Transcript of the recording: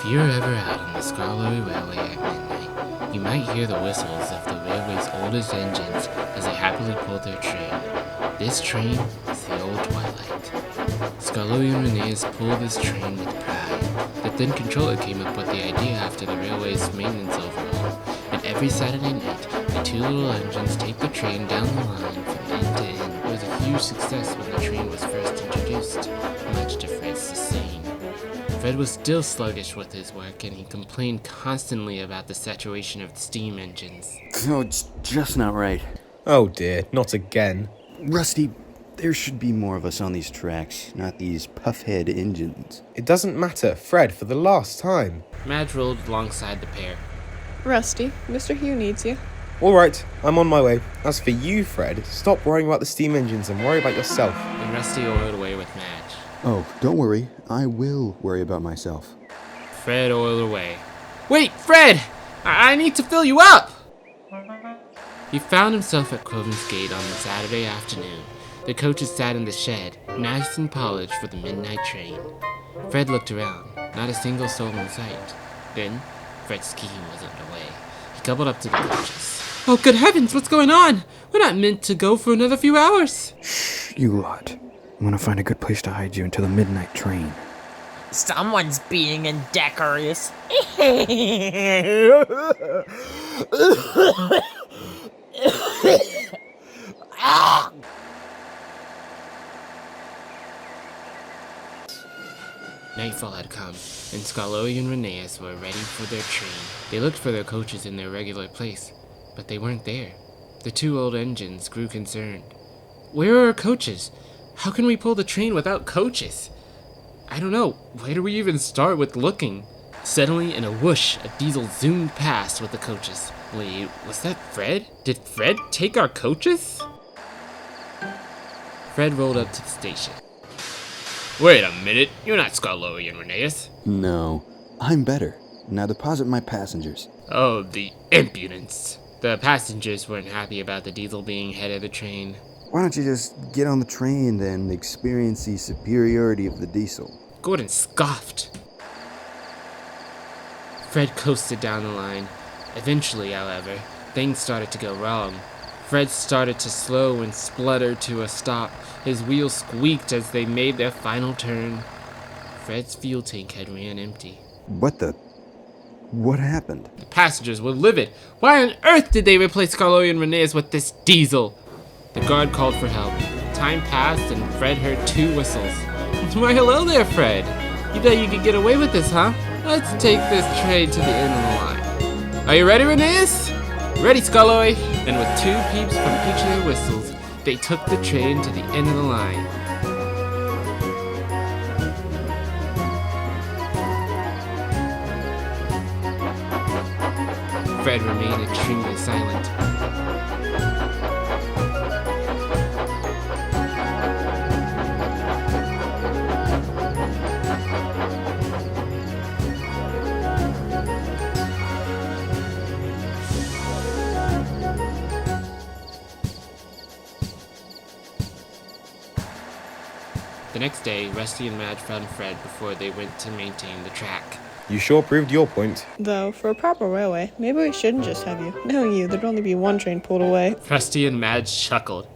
If you're ever out on the Skarloey Railway at midnight, you might hear the whistles of the railway's oldest engines as they happily pull their train. This train is the old Twilight. Skarloey and Reneus pull this train with pride. The then controller came up with the idea after the railway's maintenance overhaul, and every Saturday night, the two little engines take the train down the line from end to end. It was a huge success when the train was first introduced, much to Fred's disdain. Fred was still sluggish with his work, and he complained constantly about the saturation of the steam engines. Oh, it's just not right. Oh dear, not again. Rusty, there should be more of us on these tracks, not these puffhead engines. It doesn't matter, Fred, for the last time. Madge rolled alongside the pair. Rusty, Mr. Hugh needs you. Alright, I'm on my way. As for you, Fred, stop worrying about the steam engines and worry about yourself. And Rusty oiled away with Madge. Oh, don't worry. I will worry about myself. Fred oiled away. Wait, Fred! I need to fill you up! He found himself at Croven's Gate on the Saturday afternoon. The coaches sat in the shed, nice and polished for the midnight train. Fred looked around, not a single soul in sight. Then, Fred's scheme was underway. He coupled up to the coaches. Oh, good heavens, what's going on? We're not meant to go for another few hours. Shh, you lot. I'm gonna find a good place to hide you until the midnight train. Someone's being indecorous. Nightfall had come, and Skarloey and Reneus were ready for their train. They looked for their coaches in their regular place, but they weren't there. The two old engines grew concerned. Where are our coaches? How can we pull the train without coaches? I don't know. Where do we even start with looking? Suddenly, in a whoosh, a diesel zoomed past with the coaches. Wait, was that Fred? Did Fred take our coaches? Fred rolled up to the station. Wait a minute, you're not Skarloey and Reneus. No, I'm better. Now deposit my passengers. Oh, the impudence. The passengers weren't happy about the diesel being head of the train. Why don't you just get on the train and experience the superiority of the diesel? Gordon scoffed. Fred coasted down the line. Eventually, however, things started to go wrong. Fred started to slow and splutter to a stop. His wheels squeaked as they made their final turn. Fred's fuel tank had ran empty. What happened? The passengers were livid. Why on earth did they replace Skarloey and Reneus with this diesel? The guard called for help. Time passed and Fred heard two whistles. Why, hello there, Fred. You thought you could get away with this, huh? Let's take this train to the end of the line. Are you ready, Reneus? Ready, Skarloey. And with two peeps from each of their whistles, they took the train to the end of the line. Fred remained extremely silent. The next day, Rusty and Madge found Fred before they went to maintain the track. You sure proved your point. Though, for a proper railway, maybe we shouldn't just have you. Knowing you, there'd only be one train pulled away. Rusty and Madge chuckled.